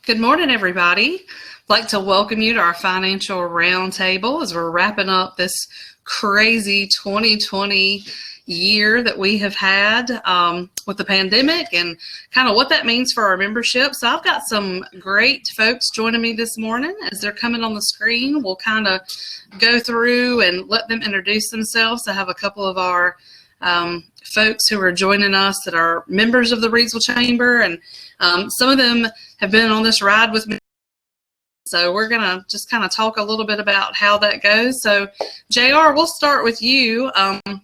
Good morning, everybody. I'd like to welcome you to our financial roundtable as we're wrapping up this crazy 2020 year that we have had with the pandemic and kind of what that means for our membership. So I've got some great folks joining me this morning. As they're coming on the screen, we'll kind of go through and let them introduce themselves. I have a couple of our folks who are joining us that are members of the Reidsville Chamber, and some of them have been on this ride with me. So we're going to just kind of talk a little bit about how that goes. So JR, we'll start with you.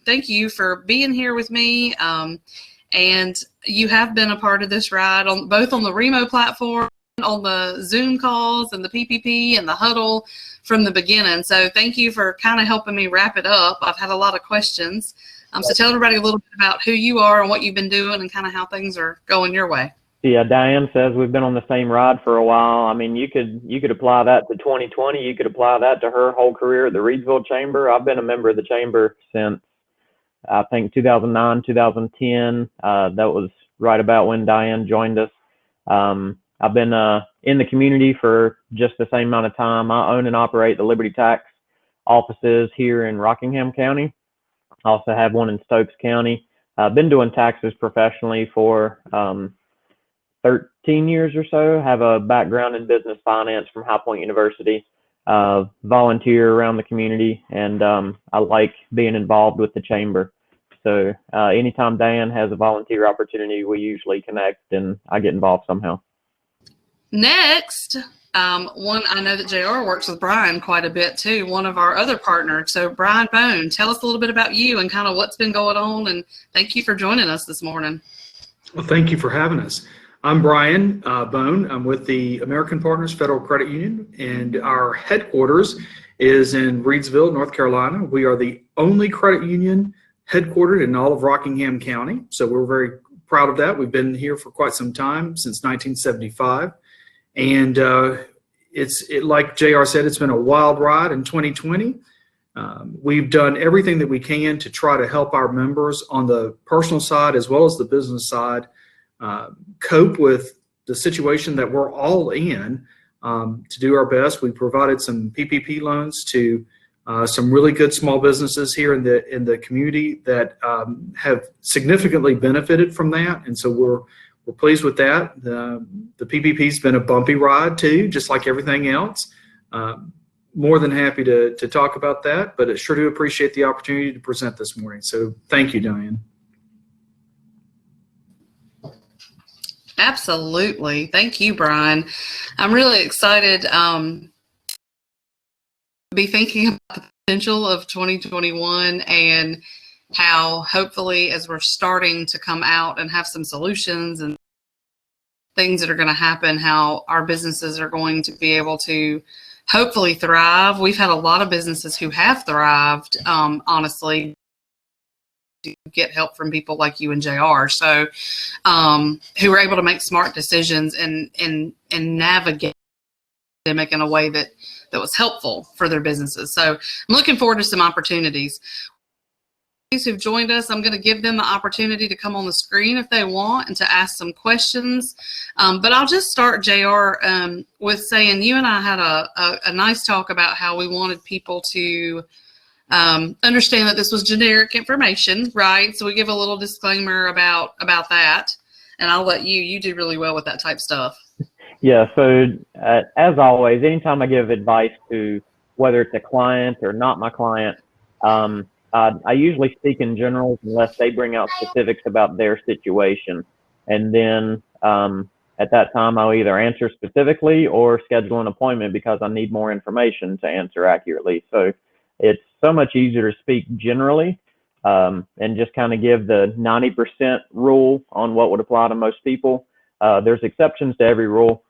Thank you for being here with me. And you have been a part of this ride on both on the Remo platform, on the Zoom calls and the PPP and the huddle from the beginning. So thank you for kind of helping me wrap it up. I've had a lot of questions. So tell everybody a little bit about who you are and what you've been doing and kind of how things are going your way. Yeah, Diane says we've been on the same ride for a while. I mean, you could apply that to 2020. You could apply that to her whole career at the Reidsville Chamber. I've been a member of the chamber since, I think, 2009, 2010. That was right about when Diane joined us. I've been in the community for just the same amount of time. I own and operate the Liberty Tax offices here in Rockingham County. I also have one in Stokes County. I've been doing taxes professionally for 13 years or so. Have a background in business finance from High Point University. Volunteer around the community, and I like being involved with the chamber. So anytime Diane has a volunteer opportunity, we usually connect and I get involved somehow. Next, one, I know that JR works with Brian quite a bit too, one of our other partners. So Brian Bone, tell us a little bit about you and kind of what's been going on, and thank you for joining us this morning. Well, thank you for having us. I'm Brian Bone. I'm with the American Partners Federal Credit Union, and our headquarters is in Reidsville, North Carolina. We are the only credit union headquartered in all of Rockingham County, so we're very proud of that. We've been here for quite some time, since 1975, and like JR said, it's been a wild ride in 2020. We've done everything that we can to try to help our members on the personal side as well as the business side cope with the situation that we're all in. To do our best, we provided some PPP loans to some really good small businesses here in the community that have significantly benefited from that, and so we're pleased with that. The PPP's been a bumpy ride too, just like everything else. More than happy to talk about that, but I sure do appreciate the opportunity to present this morning. So thank you, Diane. Absolutely. Thank you, Brian. I'm really excited to be thinking about the potential of 2021 and how hopefully as we're starting to come out and have some solutions and things that are going to happen, how our businesses are going to be able to hopefully thrive. We've had a lot of businesses who have thrived, honestly, to get help from people like you and JR. So who were able to make smart decisions and navigate the pandemic in a way that was helpful for their businesses. So I'm looking forward to some opportunities. Who've joined us, I'm going to give them the opportunity to come on the screen if they want and to ask some questions. But I'll just start, JR, with saying you and I had a nice talk about how we wanted people to understand that this was generic information, right? So we give a little disclaimer about that, and I'll let you do really well with that type stuff. Yeah, so as always, anytime I give advice to whether it's a client or not my client, I usually speak in general unless they bring out specifics about their situation. And then at that time, I'll either answer specifically or schedule an appointment because I need more information to answer accurately. So it's so much easier to speak generally and just kind of give the 90% rule on what would apply to most people. There's exceptions to every rule.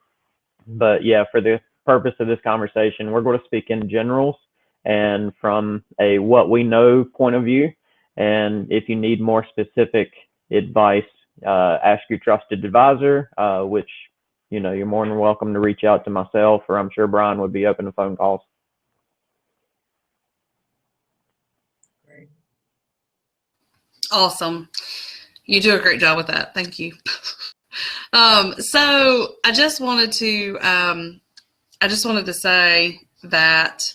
But yeah, for the purpose of this conversation, we're going to speak in generals and from a what we know point of view. And if you need more specific advice, ask your trusted advisor, which, you know, you're more than welcome to reach out to myself, or I'm sure Brian would be open to phone calls. Great. Awesome. You do a great job with that. Thank you. So I just wanted to say that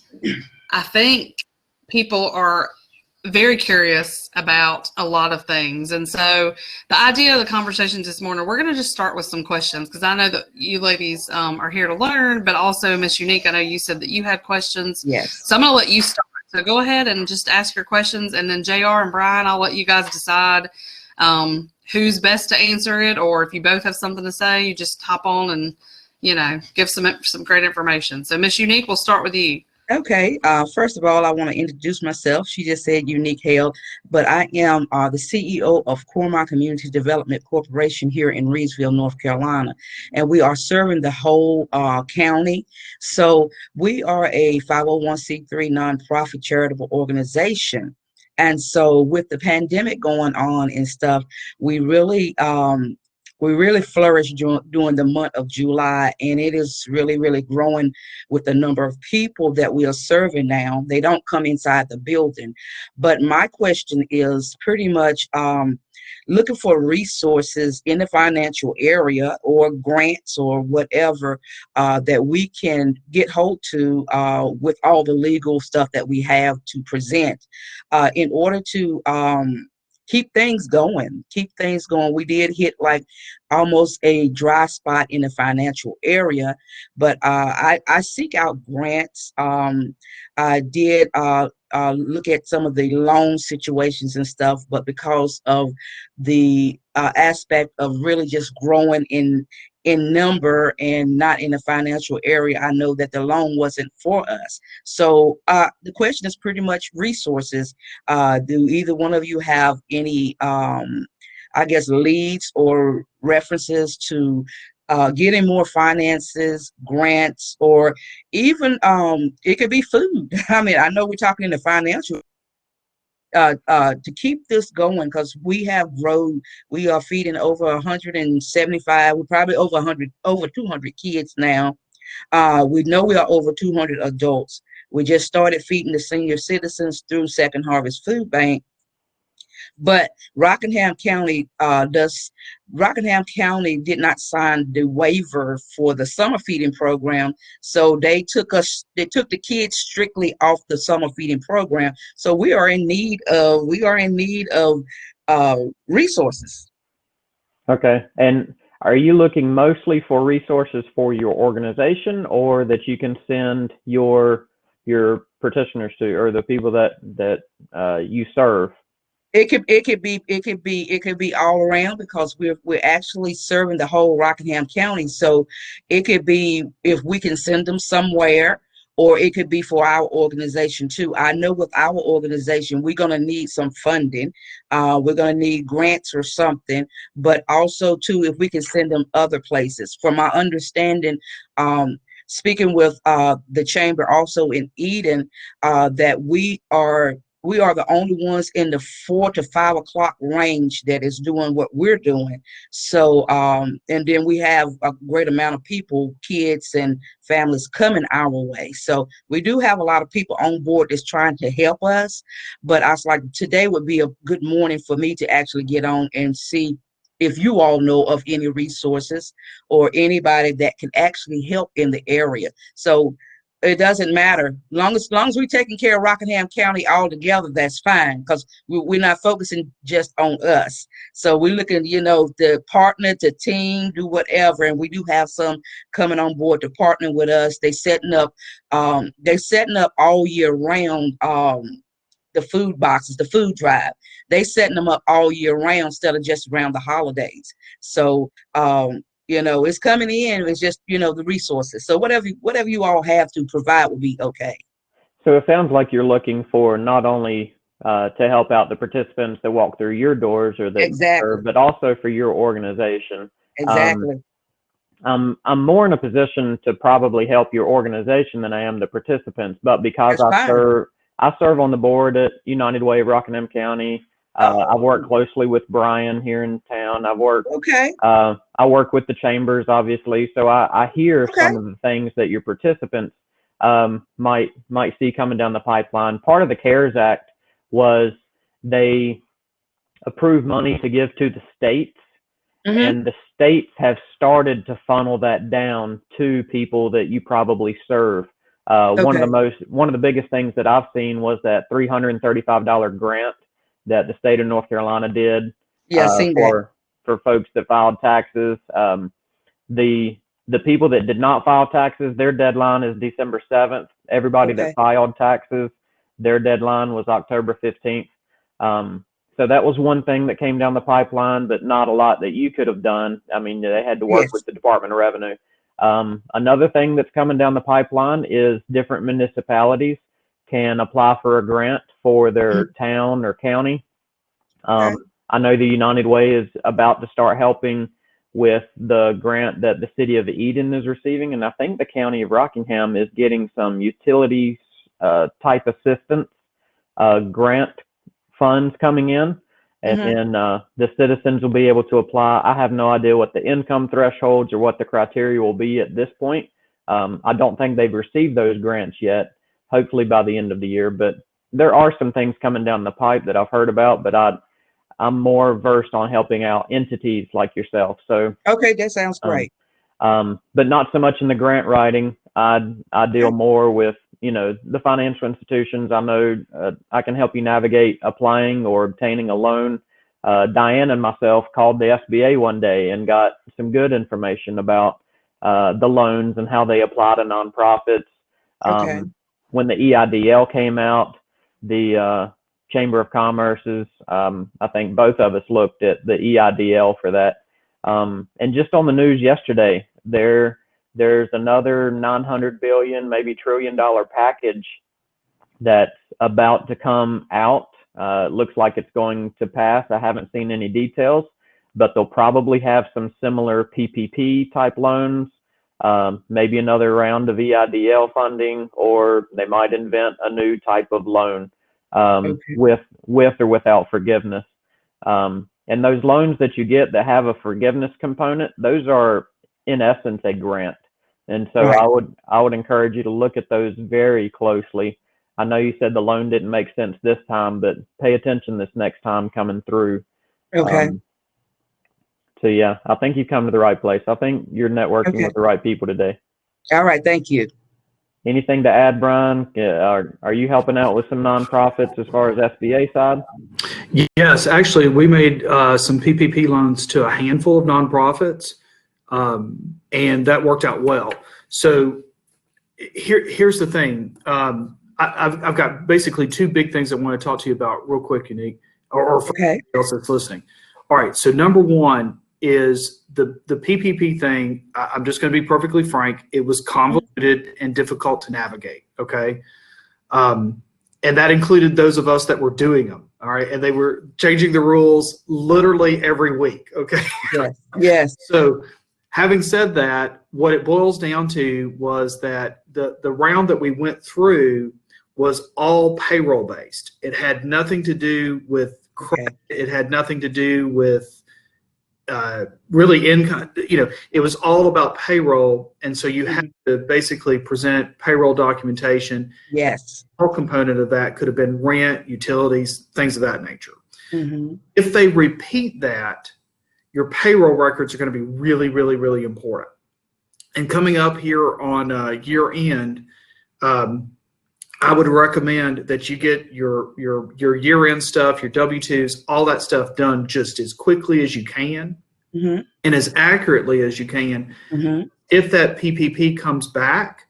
I think people are very curious about a lot of things. And so the idea of the conversations this morning, we're going to just start with some questions because I know that you ladies are here to learn, but also Miss Unique, I know you said that you had questions. Yes. So I'm going to let you start. So go ahead and just ask your questions. And then JR and Brian, I'll let you guys decide who's best to answer it. Or if you both have something to say, you just hop on and, give some great information. So Miss Unique, we'll start with you. Okay. First of all, I want to introduce myself. She just said Unique Hale, but I am the CEO of Cormont Community Development Corporation here in Reidsville, North Carolina, and we are serving the whole county. So we are a 501c3 nonprofit charitable organization. And so with the pandemic going on and stuff, we really flourished during the month of July, and it is really growing with the number of people that we are serving now. They don't come inside the building. But my question is pretty much looking for resources in the financial area or grants or whatever that we can get hold to with all the legal stuff that we have to present in order to keep things going. We did hit like almost a dry spot in the financial area, but I seek out grants. I did look at some of the loan situations and stuff, but because of the aspect of really just growing in number and not in the financial area, I know that the loan wasn't for us. So the question is pretty much resources. Do either one of you have any, I guess, leads or references to getting more finances, grants, or even it could be food? I mean, I know we're talking in the financial to keep this going because we have grown. We are feeding over 175. We're probably over 200 kids now. We know we are over 200 adults. We just started feeding the senior citizens through Second Harvest Food Bank. But Rockingham County did not sign the waiver for the summer feeding program, so they took the kids strictly off the summer feeding program. So we are in need of resources. Okay. And are you looking mostly for resources for your organization, or that you can send your petitioners to, or the people that you serve? It could be all around because we're actually serving the whole Rockingham County. So it could be if we can send them somewhere, or it could be for our organization too. I know with our organization, we're gonna need some funding. We're gonna need grants or something, but also too, if we can send them other places. From my understanding, speaking with the chamber also in Eden, that we are the only ones in the 4 to 5 o'clock range that is doing what we're doing. So, and then we have a great amount of people, kids and families coming our way. So we do have a lot of people on board that's trying to help us. But I was like, today would be a good morning for me to actually get on and see if you all know of any resources or anybody that can actually help in the area. So it doesn't matter. Long as we're taking care of Rockingham County all together, that's fine, because we're not focusing just on us. So we're looking, to partner, to team, do whatever, and we do have some coming on board to partner with us. They're setting up all year round. The food boxes, the food drive, they setting them up all year round instead of just around the holidays. So it's coming in. It's just, the resources. So whatever you all have to provide will be okay. So it sounds like you're looking for not only to help out the participants that walk through your doors or that Exactly. serve, but also for your organization. Exactly. I'm more in a position to probably help your organization than I am the participants, but because I serve on the board at United Way of Rockingham County. I've worked closely with Brian here in town. I've worked. Okay. I work with the chambers, obviously, so I hear Okay. some of the things that your participants might see coming down the pipeline. Part of the CARES Act was they approved money to give to the states, and the states have started to funnel that down to people that you probably serve. One of the biggest things that I've seen was that $335 grant that the state of North Carolina did for folks that filed taxes. The people that did not file taxes, their deadline is December 7th. Everybody that filed taxes, their deadline was October 15th. So that was one thing that came down the pipeline, but not a lot that you could have done. I mean, they had to work with the Department of Revenue. Another thing that's coming down the pipeline is different municipalities can apply for a grant for their town or county. I know the United Way is about to start helping with the grant that the city of Eden is receiving, and I think the county of Rockingham is getting some utilities type assistance grant funds coming in, and then the citizens will be able to apply. I have no idea what the income thresholds or what the criteria will be at this point. I don't think they've received those grants yet, hopefully by the end of the year, but there are some things coming down the pipe that I've heard about, but I'm more versed on helping out entities like yourself. So that sounds great. But not so much in the grant writing. I deal more with, the financial institutions. I know I can help you navigate applying or obtaining a loan. Diane and myself called the SBA one day and got some good information about the loans and how they apply to nonprofits. When the EIDL came out, the Chamber of Commerce's, I think both of us looked at the EIDL for that. And just on the news yesterday, there's another $900 billion, maybe $1 trillion package that's about to come out. Looks like it's going to pass. I haven't seen any details, but they'll probably have some similar PPP type loans, maybe another round of EIDL funding, or they might invent a new type of loan with or without forgiveness. And those loans that you get that have a forgiveness component, those are in essence a grant. And so I would encourage you to look at those very closely. I know you said the loan didn't make sense this time, but pay attention this next time coming through. So yeah, I think you've come to the right place. I think you're networking with the right people today. All right, thank you. Anything to add, Brian? Are you helping out with some nonprofits as far as SBA side? Yes, actually, we made some PPP loans to a handful of nonprofits, and that worked out well. So here's the thing. I've got basically two big things I want to talk to you about real quick, Unique, or for anyone else that's listening. All right, so number one is the PPP thing. I'm just going to be perfectly frank. It was convoluted and difficult to navigate, okay? And that included those of us that were doing them, all right? And they were changing the rules literally every week, okay? Yes. So having said that, what it boils down to was that the round that we went through was all payroll based. It had nothing to do with credit. It had nothing to do with really income. It was all about payroll. And so you had to basically present payroll documentation. Yes. All component of that could have been rent, utilities, things of that nature. If they repeat that, your payroll records are going to be really, really, really important. And coming up here on year end, I would recommend that you get your year-end stuff, your W-2s, all that stuff done just as quickly as you can and as accurately as you can. If that PPP comes back,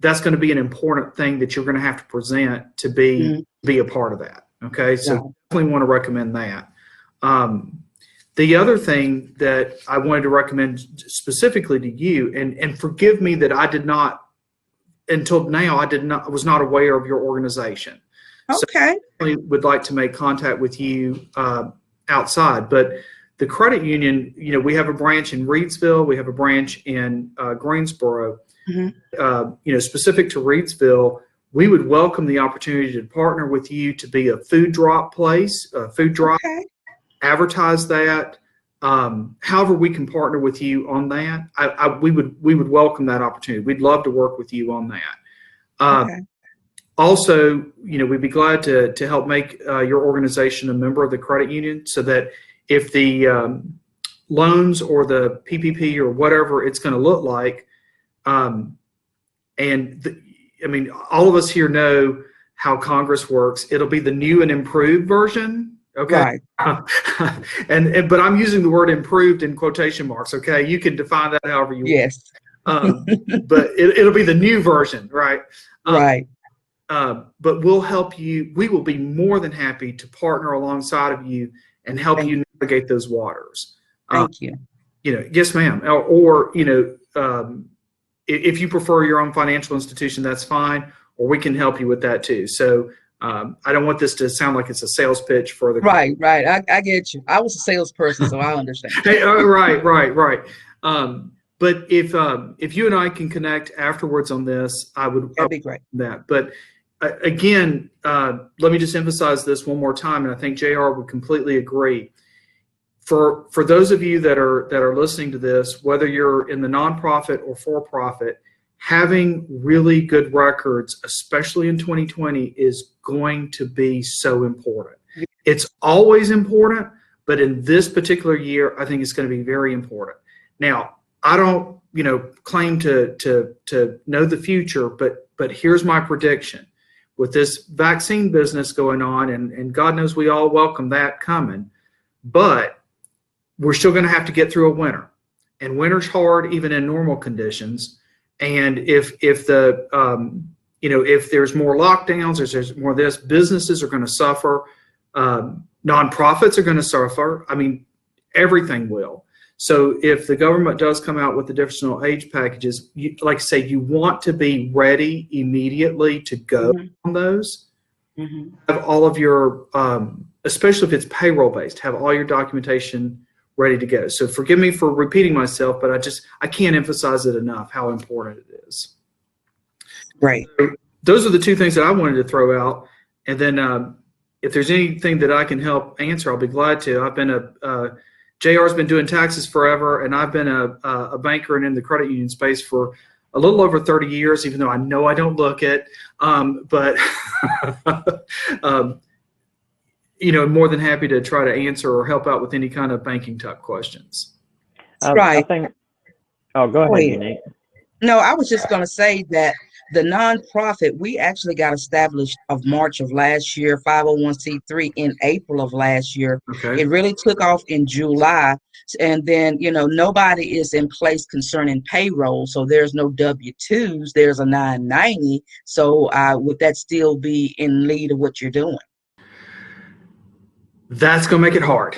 that's going to be an important thing that you're going to have to present to be a part of that. Okay, so definitely want to recommend that. The other thing that I wanted to recommend specifically to you, and forgive me that I did not, until now, I was not aware of your organization. Okay. So I would like to make contact with you outside, but the credit union, we have a branch in Reidsville, we have a branch in Greensboro. Specific to Reidsville, we would welcome the opportunity to partner with you to be a food drop place, a food drop, advertise that. However we can partner with you on that, we would welcome that opportunity. We'd love to work with you on that. Also, we'd be glad to help make your organization a member of the credit union, so that if the loans or the PPP or whatever it's going to look like. I mean, all of us here know how Congress works. It'll be the new and improved version. Okay. Right. But I'm using the word improved in quotation marks. Okay. You can define that however you Yes. want. But it'll be the new version. Right. Right. But we'll help you. We will be more than happy to partner alongside of you and help Thank you navigate those waters. Thank you. Yes, ma'am. Or if you prefer your own financial institution, that's fine, or we can help you with that too. So I don't want this to sound like it's a sales pitch for the Right. I get you. I was a salesperson, so I understand. Hey, right. But if you and I can connect afterwards on this, That'd be great. that. But again, let me just emphasize this one more time, and I think JR would completely agree. For those of you that are listening to this, whether you're in the nonprofit or for-profit, having really good records, especially in 2020, is going to be so important. It's always important, but in this particular year, I think it's going to be very important. Now, I don't, claim to know the future, but here's my prediction. With this vaccine business going on, and God knows we all welcome that coming, but we're still going to have to get through a winter, and winter's hard even in normal conditions. And if there's more lockdowns, or there's more of this, businesses are going to suffer, nonprofits are going to suffer. I mean, everything will. So if the government does come out with additional age packages, like I say, you want to be ready immediately to go on those. Have all of your, especially if it's payroll based, have all your documentation ready to go. So forgive me for repeating myself, but I can't emphasize it enough how important it is. Right. So those are the two things that I wanted to throw out. And then if there's anything that I can help answer, I'll be glad to. I've been JR's been doing taxes forever, and I've been a banker and in the credit union space for a little over 30 years, even though I know I don't look it. But more than happy to try to answer or help out with any kind of banking type questions. Right. Go ahead, Unique. No, I was just going to say that the nonprofit, we actually got established of March of last year, 501c3 in April of last year. Okay. It really took off in July. And then, nobody is in place concerning payroll. So there's no W-2s, there's a 990. So would that still be in lead of what you're doing? That's going to make it hard.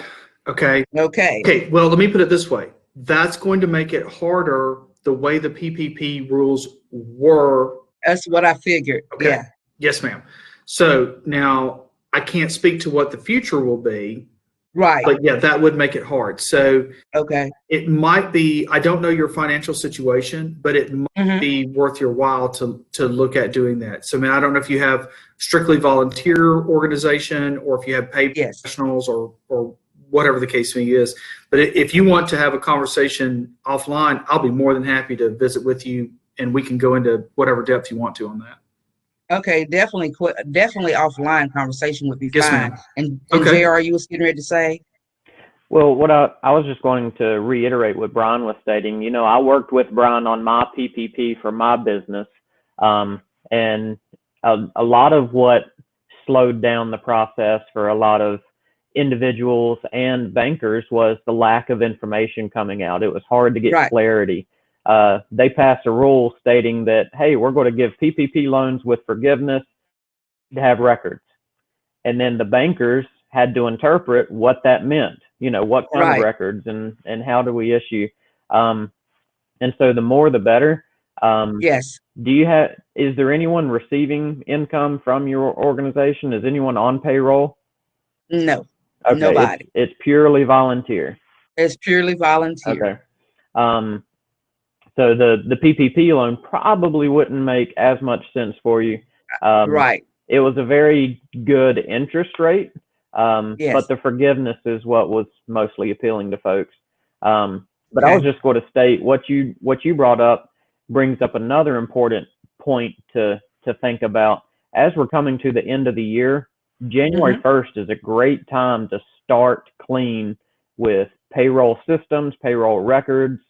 Okay. Okay. Well, let me put it this way. That's going to make it harder the way the PPP rules were. That's what I figured. Okay. Yeah. Yes, ma'am. So now I can't speak to what the future will be. Right. But yeah, that would make it hard. So okay. It might be, I don't know your financial situation, but it might be worth your while to look at doing that. So, I don't know if you have strictly volunteer organization or if you have paid professionals or whatever the case may is. But if you want to have a conversation offline, I'll be more than happy to visit with you, and we can go into whatever depth you want to on that. Okay, definitely offline conversation would be fine. Ma'am. And Okay. JR, you was getting ready to say? Well, what I was just going to reiterate what Brian was stating. I worked with Brian on my PPP for my business, and a lot of what slowed down the process for a lot of individuals and bankers was the lack of information coming out. It was hard to get clarity. They passed a rule stating that, hey, we're going to give PPP loans with forgiveness to have records. And then the bankers had to interpret what that meant, what kind of records and how do we issue. And so the more the better. Yes. Is there anyone receiving income from your organization? Is anyone on payroll? No. Okay. Nobody. It's purely volunteer. It's purely volunteer. Okay. So the PPP loan probably wouldn't make as much sense for you. Right. It was a very good interest rate, but the forgiveness is what was mostly appealing to folks. But I was just going to state what you brought up brings up another important point to think about. As we're coming to the end of the year, January 1st is a great time to start clean with payroll systems, payroll records,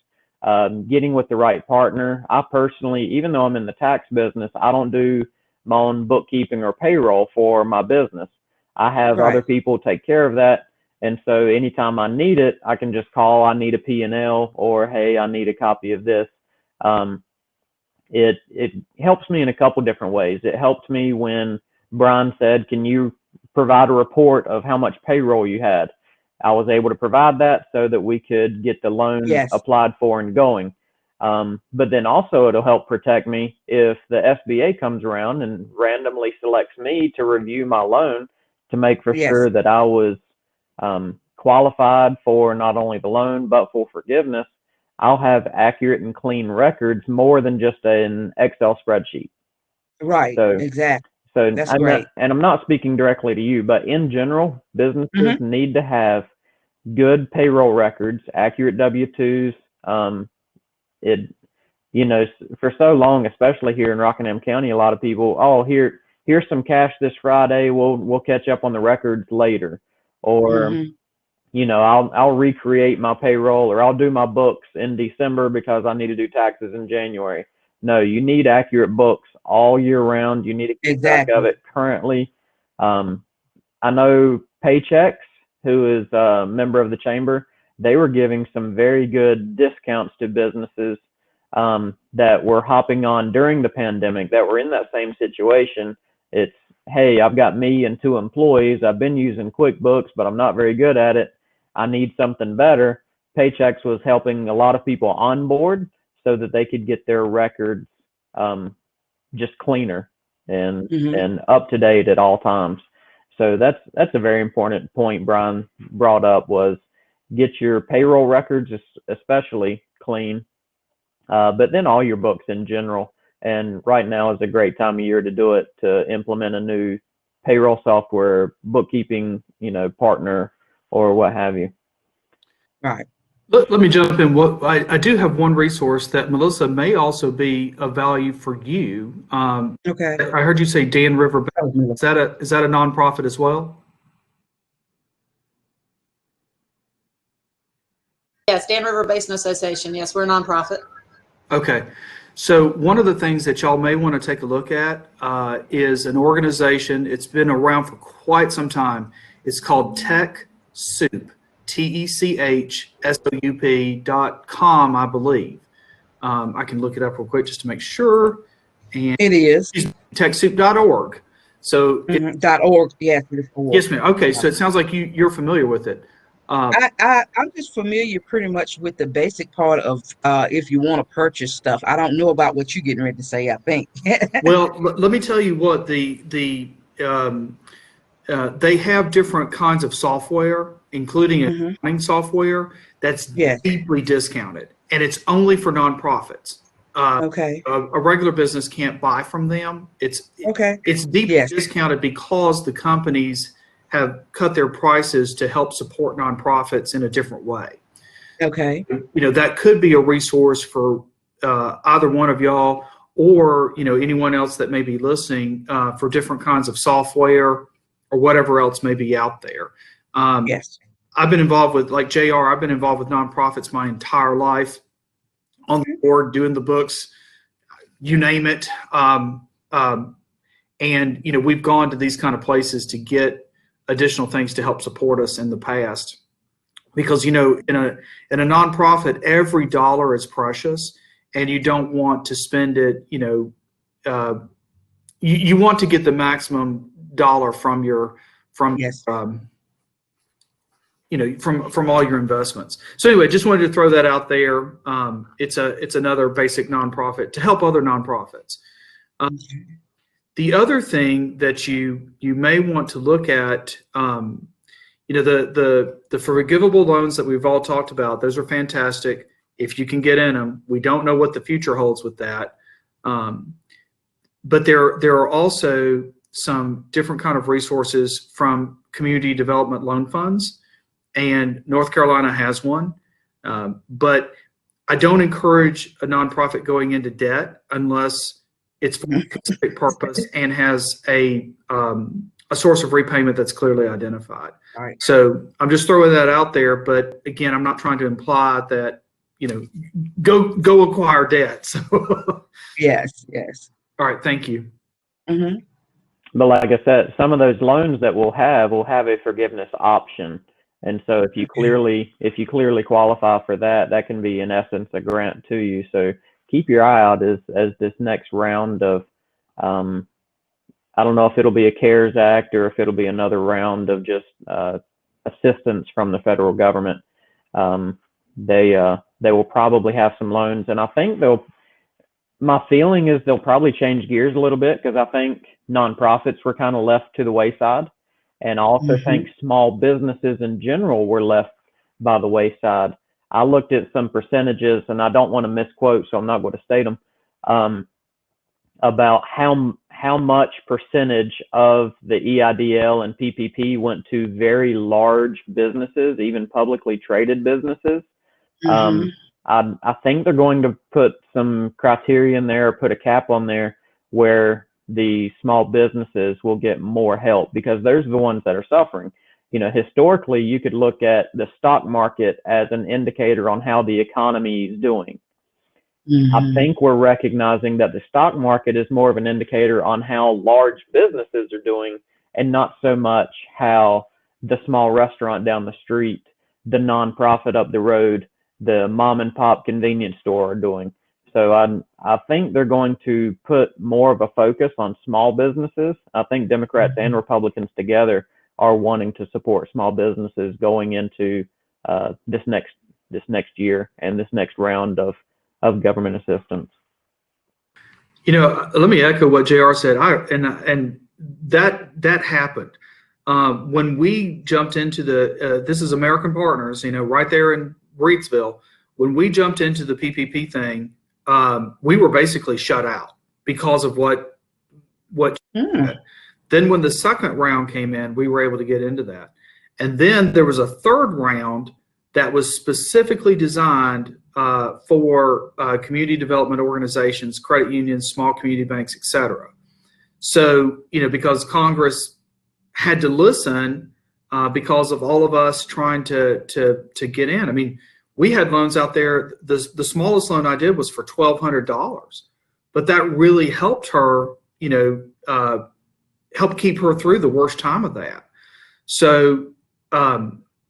getting with the right partner. I personally, even though I'm in the tax business, I don't do my own bookkeeping or payroll for my business. I have Right. other people take care of that. And so anytime I need it, I can just call, I need a P&L, or, hey, I need a copy of this. It helps me in a couple different ways. It helped me when Brian said, can you provide a report of how much payroll you had? I was able to provide that so that we could get the loan Yes. applied for and going. But then also it'll help protect me if the SBA comes around and randomly selects me to review my loan to make for Yes. sure that I was qualified for not only the loan but for forgiveness. I'll have accurate and clean records more than just an Excel spreadsheet. Right. So, Exactly. so That's I'm great. I'm not speaking directly to you, but in general, businesses need to have good payroll records, accurate W-2s. For so long, especially here in Rockingham County, a lot of people, oh, here's some cash this Friday. We'll catch up on the records later, or I'll recreate my payroll, or I'll do my books in December because I need to do taxes in January. No, you need accurate books all year round. You need to keep track of Exactly. it currently. I know Paychecks, who is a member of the chamber, they were giving some very good discounts to businesses that were hopping on during the pandemic that were in that same situation. It's, hey, I've got me and 2 employees. I've been using QuickBooks, but I'm not very good at it. I need something better. Paychecks was helping a lot of people onboard so that they could get their records just cleaner and up to date at all times. So that's a very important point Brian brought up, was get your payroll records especially clean, but then all your books in general. And right now is a great time of year to do it, to implement a new payroll software, bookkeeping, partner, or what have you. Right. Let me jump in. I do have one resource that, Melissa, may also be of value for you. Okay. I heard you say Dan River. Is that a nonprofit as well? Yes, Dan River Basin Association. Yes, we're a nonprofit. Okay. So one of the things that y'all may want to take a look at is an organization. It's been around for quite some time. It's called TechSoup, TechSoup.com, I believe. I can look it up real quick just to make sure. And It is. TechSoup.org. So .org. Yes, it is org. yes, ma'am. Okay, so it sounds like you're familiar with it. I'm just familiar pretty much with the basic part of if you want to purchase stuff. I don't know about what you're getting ready to say, I think. Well, let me tell you what they have different kinds of software, including accounting software that's deeply discounted, and it's only for nonprofits. Okay. A regular business can't buy from them. It's deeply discounted because the companies have cut their prices to help support nonprofits in a different way. Okay. That could be a resource for either one of y'all, or anyone else that may be listening, for different kinds of software or whatever else may be out there. Yes. I've been involved with, like JR, I've been involved with nonprofits my entire life, on the board, doing the books, you name it. And we've gone to these kind of places to get additional things to help support us in the past, because in a nonprofit, every dollar is precious, and you don't want to spend it. You want to get the maximum dollar from from all your investments. So anyway, just wanted to throw that out there. It's another basic nonprofit to help other nonprofits. The other thing that you may want to look at, the forgivable loans that we've all talked about, those are fantastic if you can get in them. We don't know what the future holds with that. But there are also some different kind of resources from community development loan funds, and North Carolina has one. But I don't encourage a nonprofit going into debt unless it's for a specific purpose and has a a source of repayment that's clearly identified. All right. So I'm just throwing that out there, but again, I'm not trying to imply that, go acquire debt. So, all Yes, yes. right, thank you. Mm-hmm. But like I said, some of those loans that we'll have a forgiveness option. And so if you clearly qualify for that, that can be in essence a grant to you. So keep your eye out as this next round of, I don't know if it'll be a CARES Act or if it'll be another round of just assistance from the federal government. They will probably have some loans, and I think my feeling is they'll probably change gears a little bit, because I think nonprofits were kind of left to the wayside, and I also think small businesses in general were left by the wayside. I looked at some percentages, and I don't want to misquote, so I'm not going to state them, about how much percentage of the EIDL and PPP went to very large businesses, even publicly traded businesses. I think they're going to put some criteria in there, or put a cap on there, where the small businesses will get more help, because those are the ones that are suffering. Historically, you could look at the stock market as an indicator on how the economy is doing. I think we're recognizing that the stock market is more of an indicator on how large businesses are doing, and not so much how the small restaurant down the street, the nonprofit up the road, the mom and pop convenience store are doing. So I think they're going to put more of a focus on small businesses. I think Democrats and Republicans together are wanting to support small businesses going into this next year and this next round of government assistance. Let me echo what JR said. And that happened when we jumped into this is American Partners, right there in Reidsville. When we jumped into the PPP thing, we were basically shut out because of what. Then when the second round came in, we were able to get into that, and then there was a third round that was specifically designed for community development organizations, credit unions, small community banks, etc. So, because Congress had to listen because of all of us trying to get in. I mean, we had loans out there. The smallest loan I did was for $1,200, but that really helped her, helped keep her through the worst time of that. So,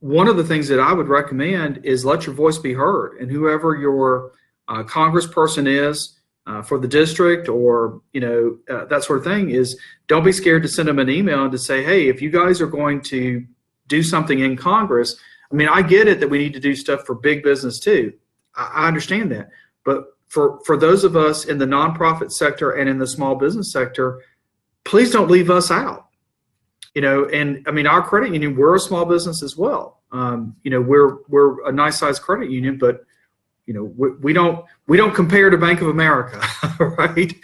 one of the things that I would recommend is let your voice be heard, and whoever your congressperson is for the district, or that sort of thing, is don't be scared to send them an email and to say, hey, if you guys are going to do something in Congress, I mean, I get it that we need to do stuff for big business too. I understand that, but for those of us in the nonprofit sector and in the small business sector, please don't leave us out. And I mean, our credit union, we're a small business as well. We're a nice sized credit union, but we don't compare to Bank of America, right?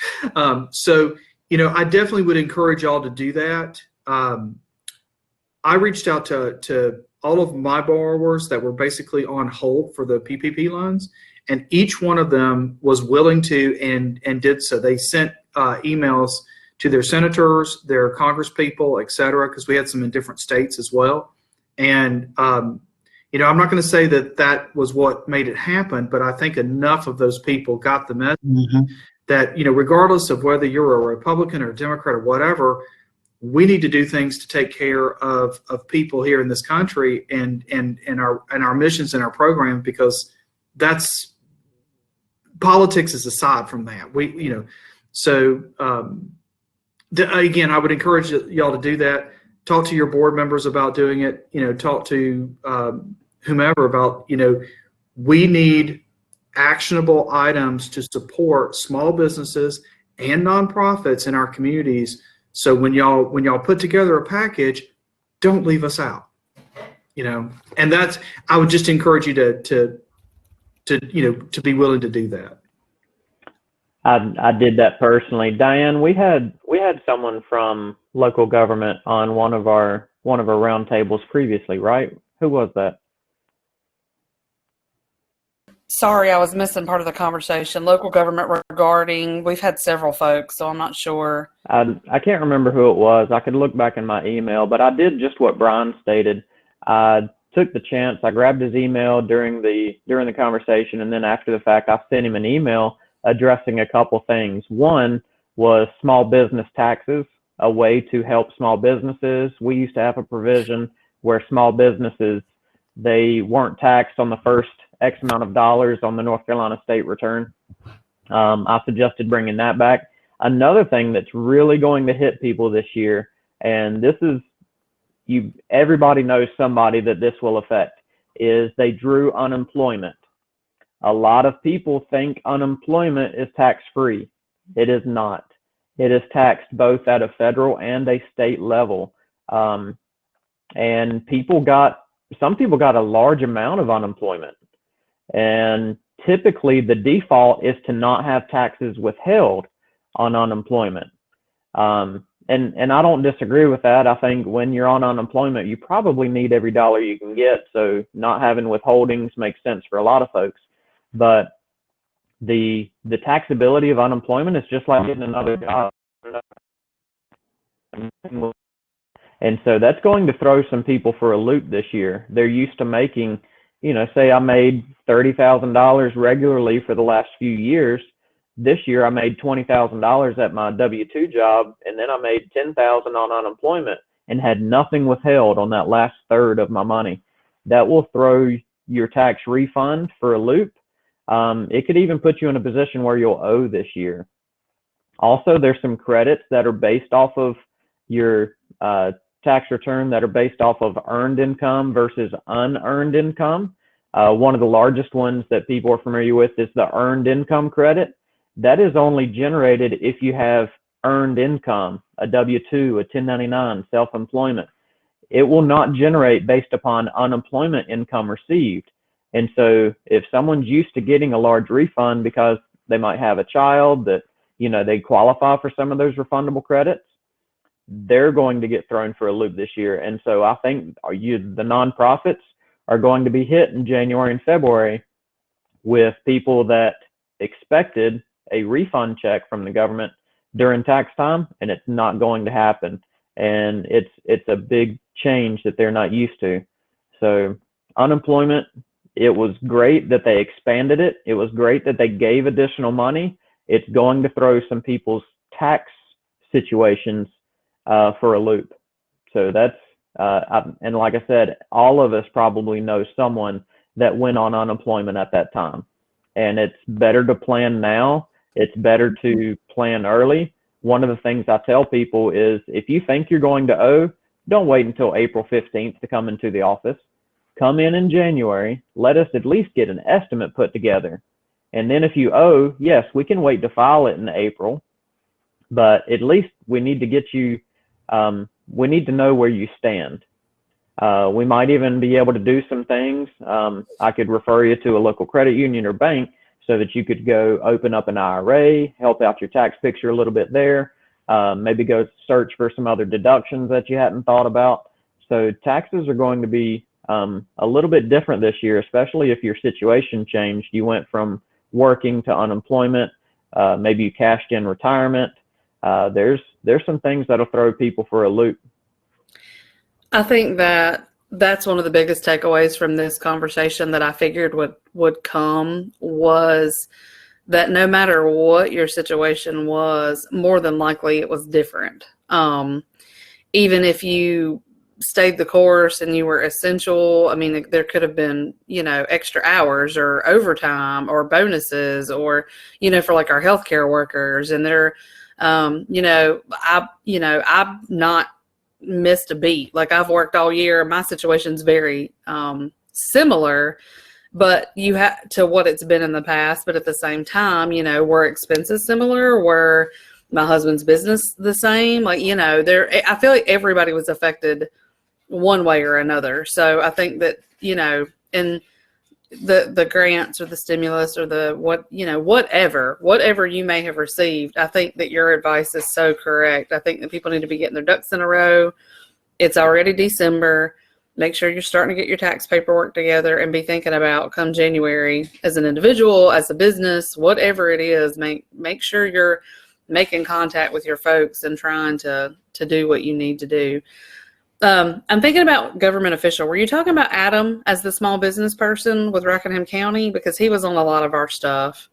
So I definitely would encourage y'all to do that. I reached out to all of my borrowers that were basically on hold for the PPP loans, and each one of them was willing to and did so. They sent emails to their senators, their congresspeople, et cetera, because we had some in different states as well. And, I'm not going to say that was what made it happen, but I think enough of those people got the message that, regardless of whether you're a Republican or a Democrat or whatever, we need to do things to take care of people here in this country and our missions and our program, because that's politics is aside from that. Again, I would encourage y'all to do that. Talk to your board members about doing it. Talk to whomever about, we need actionable items to support small businesses and nonprofits in our communities. So when y'all put together a package, don't leave us out. And I would just encourage you to be willing to do that. I did that personally. Diane, we had someone from local government on one of our roundtables previously, right? Who was that? Sorry, I was missing part of the conversation. Local government regarding, we've had several folks, so I'm not sure. I can't remember who it was. I could look back in my email, but I did just what Brian stated. I took the chance. I grabbed his email during the conversation, and then after the fact, I sent him an email addressing a couple things. One was small business taxes, a way to help small businesses. We used to have a provision where small businesses, they weren't taxed on the first X amount of dollars on the North Carolina state return. I suggested bringing that back. Another thing that's really going to hit people this year, and this is, everybody knows somebody that this will affect, is they drew unemployment. A lot of people think unemployment is tax-free. It is not. It is taxed both at a federal and a state level. And some people got a large amount of unemployment. And typically the default is to not have taxes withheld on unemployment. And I don't disagree with that. I think when you're on unemployment, you probably need every dollar you can get. So not having withholdings makes sense for a lot of folks. But the taxability of unemployment is just like getting another job. And so that's going to throw some people for a loop this year. They're used to making, say I made $30,000 regularly for the last few years. This year I made $20,000 at my W-2 job, and then I made $10,000 on unemployment and had nothing withheld on that last third of my money. That will throw your tax refund for a loop. It could even put you in a position where you'll owe this year. Also, there's some credits that are based off of your tax return that are based off of earned income versus unearned income. One of the largest ones that people are familiar with is the earned income credit. That is only generated if you have earned income, a W-2, a 1099, self-employment. It will not generate based upon unemployment income received. And so if someone's used to getting a large refund because they might have a child that, they qualify for some of those refundable credits, they're going to get thrown for a loop this year. And so I think the nonprofits are going to be hit in January and February with people that expected a refund check from the government during tax time, and it's not going to happen. And it's a big change that they're not used to. So unemployment, it was great that they expanded it. It was great that they gave additional money. It's going to throw some people's tax situations for a loop. So that's, and like I said, all of us probably know someone that went on unemployment at that time. And it's better to plan now. It's better to plan early. One of the things I tell people is if you think you're going to owe, don't wait until April 15th to come into the office. Come in January. Let us at least get an estimate put together. And then if you owe, yes, we can wait to file it in April, but at least we need to get you, we need to know where you stand. We might even be able to do some things. I could refer you to a local credit union or bank so that you could go open up an IRA, help out your tax picture a little bit there, maybe go search for some other deductions that you hadn't thought about. So taxes are going to be a little bit different this year, especially if your situation changed. You went from working to unemployment, maybe you cashed in retirement. There's some things that'll throw people for a loop. I think that's one of the biggest takeaways from this conversation that I figured would come was that no matter what your situation was, more than likely it was different. Even if you stayed the course and you were essential, I mean, there could have been, extra hours or overtime or bonuses or, for like our healthcare workers. And they're, I've not missed a beat. Like I've worked all year. My situation's very similar, but you have to what it's been in the past. But at the same time, were expenses similar? Were my husband's business the same? Like, I feel like everybody was affected one way or another. So I think that, in the grants or the stimulus or whatever you may have received, I think that your advice is so correct. I think that people need to be getting their ducks in a row. It's already December. make sure you're starting to get your tax paperwork together and be thinking about come January as an individual, as a business, whatever it is, make sure you're making contact with your folks and trying to do what you need to do. I'm thinking about government official. Were you talking about Adam as the small business person with Rockingham County? Because he was on a lot of our stuff.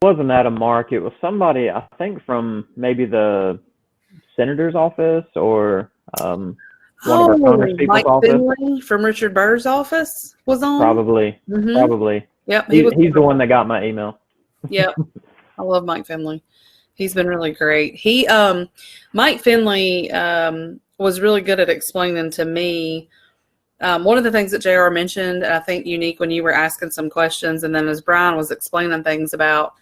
It wasn't Adam Mark. It was somebody, I think, from maybe the senator's office or one of our congresspeople's Mike office. Finley from Richard Burr's office was on? Probably. Yep. He's the one that got my email. Yep. I love Mike Finley. He's been really great. Mike Finley was really good at explaining to me one of the things that JR mentioned, and I think unique when you were asking some questions, and then as Brian was explaining things about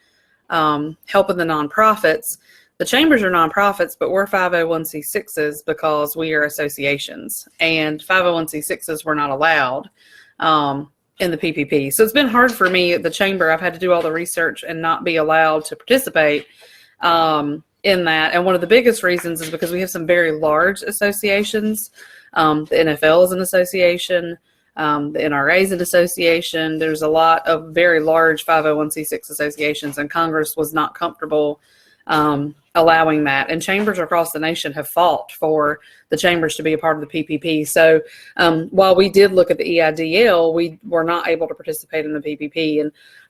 helping the nonprofits. The chambers are nonprofits, but we're 501c6s because we are associations, and 501c6s were not allowed in the PPP. So it's been hard for me at the chamber. I've had to do all the research and not be allowed to participate in that. And one of the biggest reasons is because we have some very large associations. The NFL is an association. The NRA is an association. There's a lot of very large 501c6 associations, and Congress was not comfortable allowing that. And chambers across the nation have fought for the chambers to be a part of the PPP. So while we did look at the EIDL, we were not able to participate in the PPP.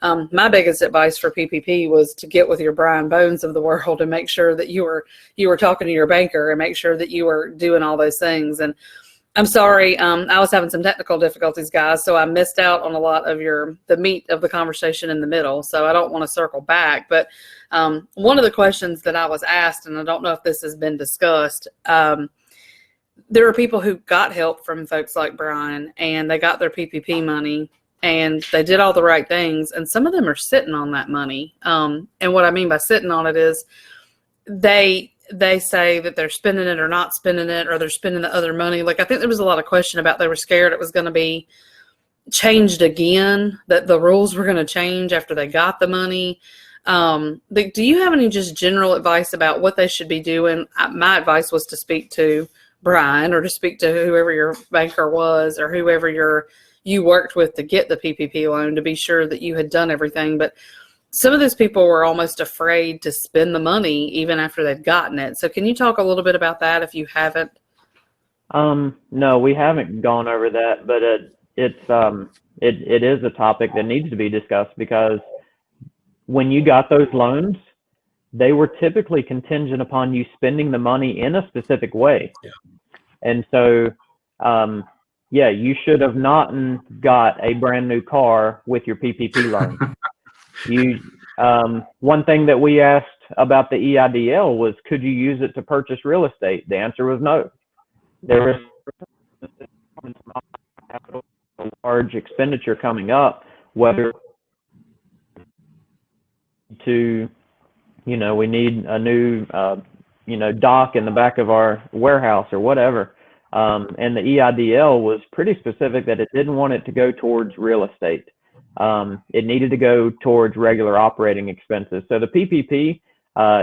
And my biggest advice for PPP was to get with your Brian Bones of the world and make sure that you were talking to your banker and make sure that you were doing all those things. And I'm sorry, I was having some technical difficulties, guys, so I missed out on a lot of the meat of the conversation in the middle, so I don't want to circle back. But one of the questions that I was asked, and I don't know if this has been discussed, there are people who got help from folks like Brian, and they got their PPP money, and they did all the right things, and some of them are sitting on that money. And what I mean by sitting on it is they say that they're spending it or not spending it, or they're spending the other money. Like, I think there was a lot of question about they were scared it was going to be changed again, that the rules were going to change after they got the money. Do you have any just general advice about what they should be doing? My advice was to speak to Brian or to speak to whoever your banker was or whoever you worked with to get the PPP loan to be sure that you had done everything. But some of those people were almost afraid to spend the money even after they'd gotten it. So can you talk a little bit about that if you haven't? No, we haven't gone over that, but it is a topic that needs to be discussed, because when you got those loans, they were typically contingent upon you spending the money in a specific way. Yeah. And so, you should have not got a brand new car with your PPP loan. One thing that we asked about the EIDL was, could you use it to purchase real estate? The answer was no. There was a large expenditure coming up, whether we need a new, dock in the back of our warehouse or whatever. And the EIDL was pretty specific that it didn't want it to go towards real estate. It needed to go towards regular operating expenses. So the PPP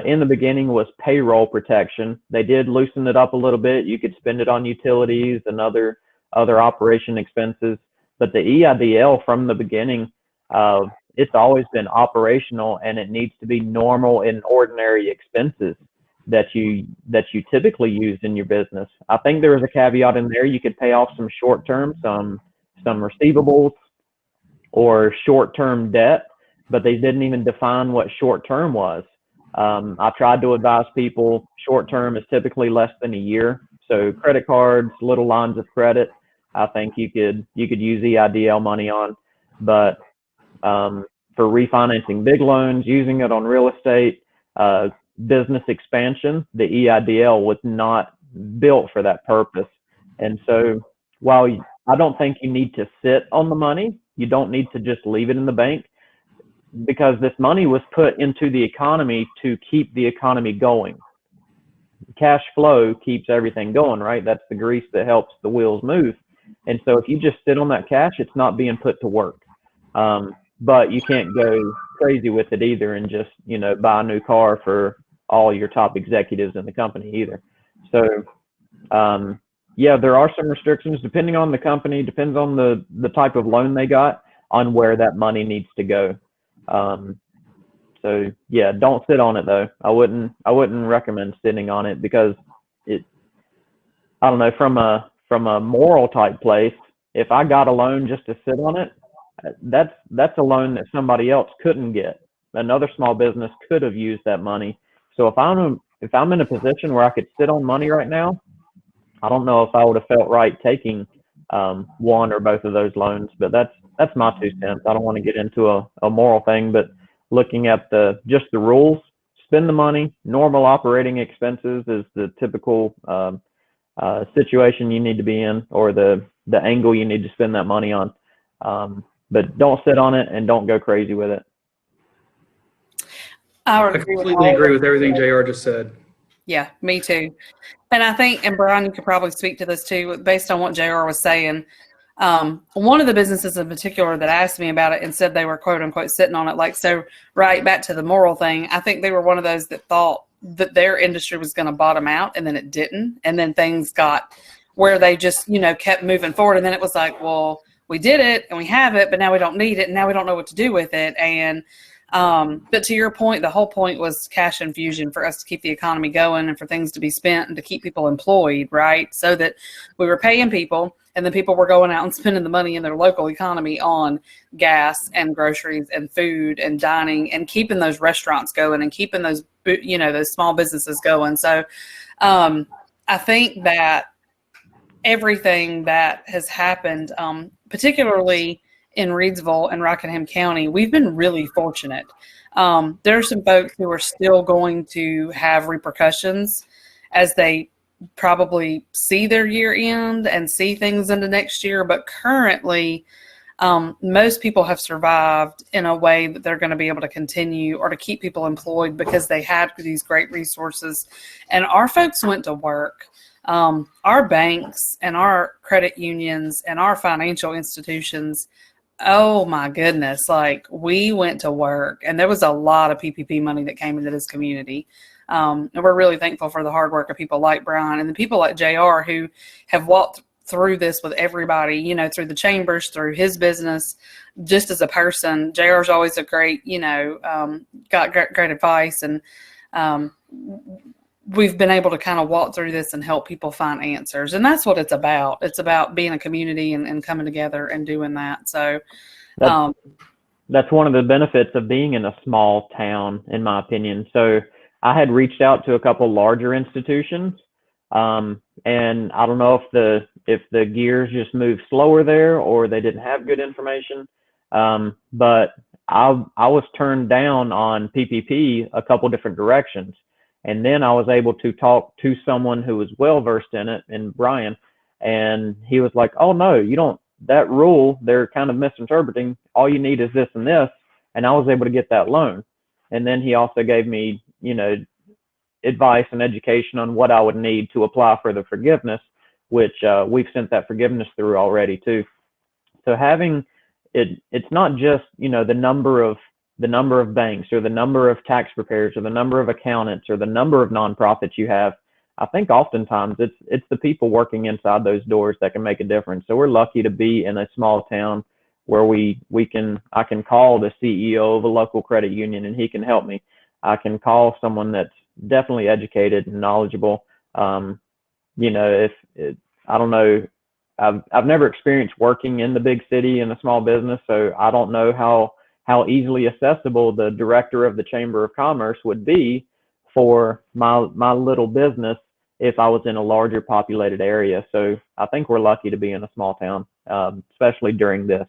in the beginning was payroll protection. They did loosen it up a little bit. You could spend it on utilities and other operation expenses. But the EIDL from the beginning, it's always been operational, and it needs to be normal and ordinary expenses that you typically use in your business. I think there was a caveat in there. You could pay off some short-term, some receivables, or short-term debt, but they didn't even define what short-term was. I tried to advise people short-term is typically less than a year. So credit cards, little lines of credit, I think you could use EIDL money on. But for refinancing big loans, using it on real estate, business expansion, the EIDL was not built for that purpose. And so while I don't think you need to sit on the money, you don't need to just leave it in the bank, because this money was put into the economy to keep the economy going. Cash flow keeps everything going, right? That's the grease that helps the wheels move. And so if you just sit on that cash, it's not being put to work. But you can't go crazy with it either and just, buy a new car for all your top executives in the company either. So yeah, there are some restrictions depending on the company, depends on the type of loan they got, on where that money needs to go. So yeah, don't sit on it though. I wouldn't recommend sitting on it because it I don't know, from a moral type place, if I got a loan just to sit on it, that's a loan that somebody else couldn't get. Another small business could have used that money. So if I'm in a position where I could sit on money right now, I don't know if I would have felt right taking one or both of those loans. But that's my 2 cents. I don't want to get into a moral thing, but looking at just the rules, spend the money. Normal operating expenses is the typical situation you need to be in, or the angle you need to spend that money on. But don't sit on it and don't go crazy with it. I I would agree with completely all agree of with everything that. JR just said. Yeah, me too. And I think, and Brian, you could probably speak to this too, based on what JR was saying. One of the businesses in particular that asked me about it and said they were quote unquote sitting on it, like, so right back to the moral thing, I think they were one of those that thought that their industry was going to bottom out, and then it didn't. And then things got where they just, kept moving forward. And then it was like, well, we did it and we have it, but now we don't need it. And now we don't know what to do with it. And but to your point, the whole point was cash infusion for us to keep the economy going and for things to be spent and to keep people employed, right? So that we were paying people, and then people were going out and spending the money in their local economy on gas and groceries and food and dining and keeping those restaurants going and keeping those, those small businesses going. So I think that everything that has happened, particularly in Reidsville and Rockingham County, we've been really fortunate. There are some folks who are still going to have repercussions as they probably see their year end and see things into next year. But currently, most people have survived in a way that they're going to be able to continue or to keep people employed because they had these great resources. And our folks went to work. Our banks and our credit unions and our financial institutions, oh my goodness, like, we went to work, and there was a lot of PPP money that came into this community. And we're really thankful for the hard work of people like Brian and the people like JR who have walked through this with everybody, through the chambers, through his business, just as a person. JR's always a great, got great advice. And we've been able to kind of walk through this and help people find answers. And that's what it's about. It's about being a community and coming together and doing that. So that's one of the benefits of being in a small town, in my opinion. So I had reached out to a couple larger institutions, and I don't know if the gears just moved slower there or they didn't have good information. But I was turned down on PPP a couple different directions. And then I was able to talk to someone who was well versed in it, and Brian, and he was like, "Oh no, you don't. That rule, they're kind of misinterpreting. All you need is this and this." And I was able to get that loan. And then he also gave me, advice and education on what I would need to apply for the forgiveness, which we've sent that forgiveness through already too. So having it's not just, the number of banks or the number of tax preparers or the number of accountants or the number of nonprofits you have. I think oftentimes it's the people working inside those doors that can make a difference. So we're lucky to be in a small town where I can call the CEO of a local credit union and he can help me. I can call someone that's definitely educated and knowledgeable. I don't know, I've never experienced working in the big city in a small business, so I don't know how easily accessible the director of the Chamber of Commerce would be for my little business if I was in a larger populated area. So I think we're lucky to be in a small town, especially during this.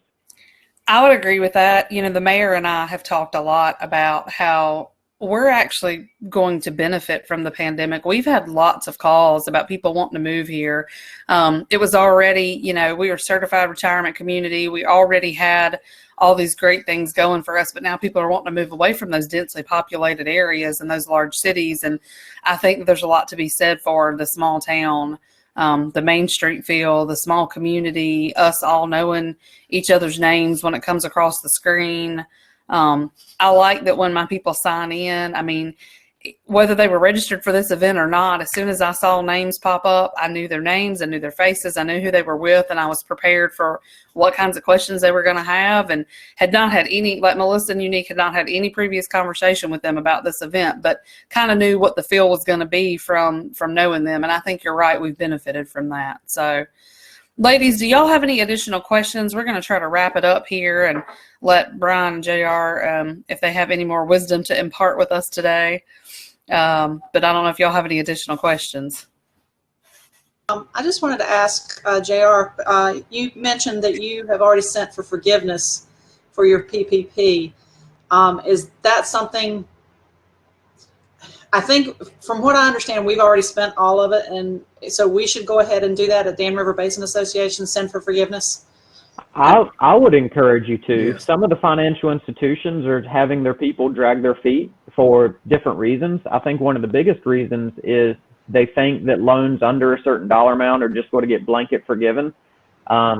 I would agree with that. The mayor and I have talked a lot about how we're actually going to benefit from the pandemic. We've had lots of calls about people wanting to move here. It was already, we were a certified retirement community. We already had all these great things going for us, but now people are wanting to move away from those densely populated areas and those large cities. And I think there's a lot to be said for the small town, the Main Street feel, the small community, us all knowing each other's names when it comes across the screen. I like that when my people sign in, whether they were registered for this event or not, as soon as I saw names pop up, I knew their names, I knew their faces, I knew who they were with, and I was prepared for what kinds of questions they were going to have, and had not had any, like Melissa and Unique, had not had any previous conversation with them about this event, but kind of knew what the feel was going to be from knowing them. And I think you're right, we've benefited from that. So ladies, do y'all have any additional questions? We're going to try to wrap it up here and let Brian and JR, if they have any more wisdom to impart with us today. But I don't know if y'all have any additional questions. I just wanted to ask JR, you mentioned that you have already sent for forgiveness for your PPP. Is that something, I think from what I understand, we've already spent all of it, and so we should go ahead and do that at Dan River Basin Association, send for forgiveness? I would encourage you to. Yes. Some of the financial institutions are having their people drag their feet for different reasons. I think one of the biggest reasons is they think that loans under a certain dollar amount are just going to get blanket forgiven. I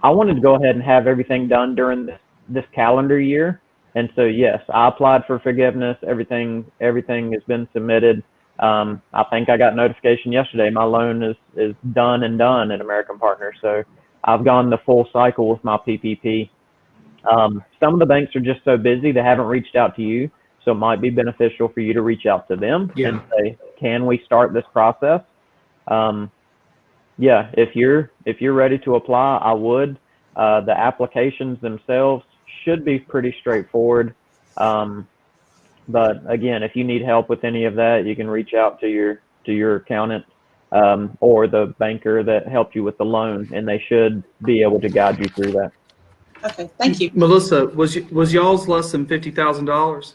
wanted to go ahead and have everything done during this calendar year. And so, yes, I applied for forgiveness. Everything has been submitted. I think I got notification yesterday. My loan is done at American Partners. So I've gone the full cycle with my PPP. Some of the banks are just so busy, they haven't reached out to you. So it might be beneficial for you to reach out to them and say, can we start this process? Yeah, if you're ready to apply, I would. The applications themselves should be pretty straightforward. But again, if you need help with any of that, you can reach out to your accountant or the banker that helped you with the loan, and they should be able to guide you through that. Okay, thank you. Melissa, was y'all's less than $50,000?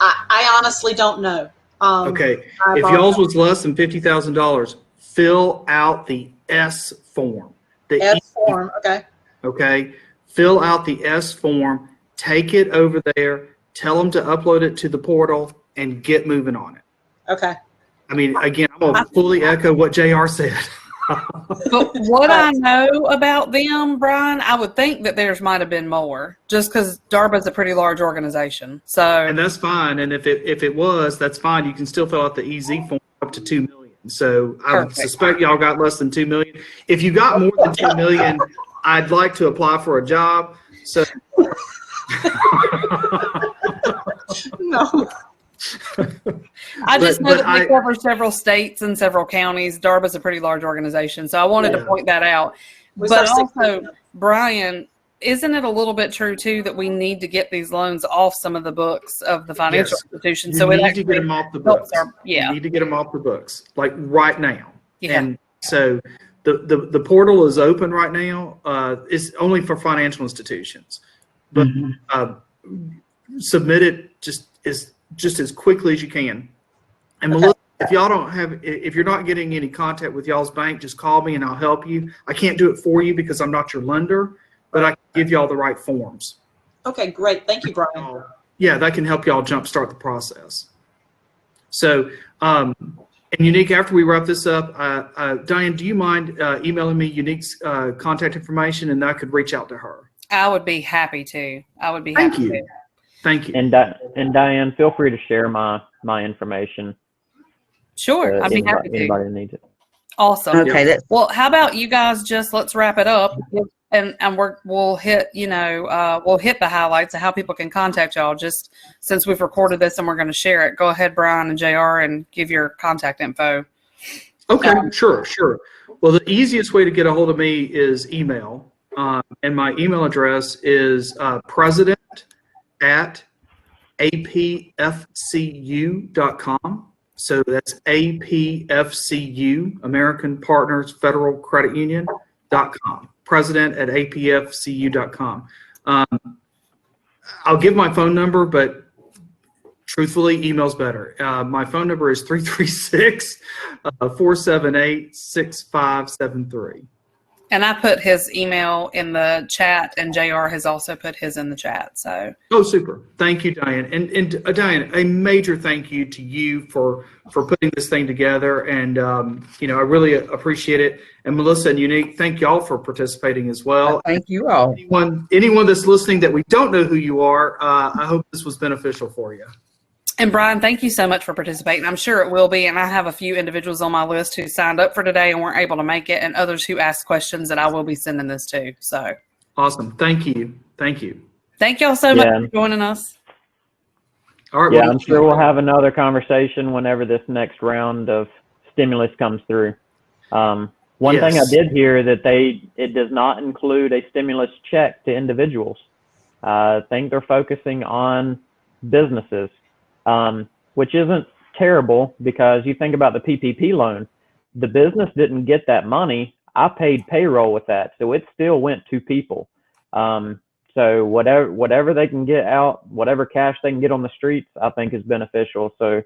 I honestly don't know. Okay, if y'all's was less than $50,000, fill out the S form. The S form, okay. Okay, fill out the S form, take it over there, tell them to upload it to the portal, and get moving on it. Okay. I mean, again, I'm going to fully echo what JR said. But what I know about them, Brian, I would think that theirs might have been more, just because DARPA's a pretty large organization. So, And that's fine. And if it was, that's fine. You can still fill out the EZ form up to $2 million. So I would suspect y'all got less than $2 million. If you got more than $2 million, I'd like to apply for a job. So No. I just know that I they cover several states and several counties. DARPA's a pretty large organization, so I wanted to point that out. But also, Brian, isn't it a little bit true too that we need to get these loans off some of the books of the financial institutions? So you it need to get them off the books. You need to get them off the books, like right now. Yeah. And so the portal is open right now. It's only for financial institutions, but submit it just as quickly as you can. And Melissa, if you're not getting any contact with y'all's bank, just call me and I'll help you. I can't do it for you because I'm not your lender, but I can give y'all the right forms. Okay, great. Thank you, Brian. Yeah, that can help y'all jumpstart the process. So, and Unique, after we wrap this up, Diane, do you mind emailing me Unique's contact information, and I could reach out to her? I would be happy to. Thank you. Thank you. And Diane, feel free to share my information. Sure, I'd be happy to. Anybody needs it. Awesome. Okay, Well, how about you guys let's wrap it up, and we'll hit we'll hit the highlights of how people can contact y'all. Just since we've recorded this and we're going to share it, go ahead, Brian and JR, and give your contact info. Okay, sure. Well, the easiest way to get a hold of me is email, and my email address is president@apfcu.com. So that's APFCU, American Partners Federal Credit Union.com. President@apfcu.com. I'll give my phone number, but truthfully, email's better. My phone number is 336-478-6573. And I put his email in the chat, and JR has also put his in the chat. So. Oh, super! Thank you, Diane. And Diane, a major thank you to you for putting this thing together. And I really appreciate it. And Melissa and Unique, thank y'all for participating as well. Thank you all. Anyone that's listening that we don't know who you are, I hope this was beneficial for you. And Brian, thank you so much for participating. I'm sure it will be. And I have a few individuals on my list who signed up for today and weren't able to make it, and others who asked questions that I will be sending this to. So Awesome. Thank you. Thank you. thank y'all so much for joining us. All right. Yeah, well, I'm sure we'll have another conversation whenever this next round of stimulus comes through. One thing I Yes. did hear that it does not include a stimulus check to individuals. I think they're focusing on businesses, which isn't terrible because you think about the PPP loan. The business didn't get that money. I paid payroll with that, so it still went to people. So whatever they can get out, whatever cash they can get on the streets, I think is beneficial. So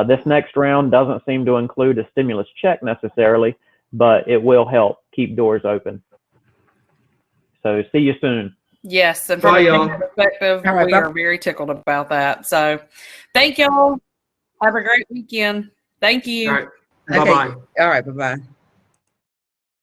this next round doesn't seem to include a stimulus check necessarily, but it will help keep doors open. So see you soon. Yes, and from Bye, a y'all. business perspective, All right, we bye. are very tickled about that. So thank y'all. Have a great weekend. Thank you. All right. Okay. Bye-bye. All right. Bye-bye.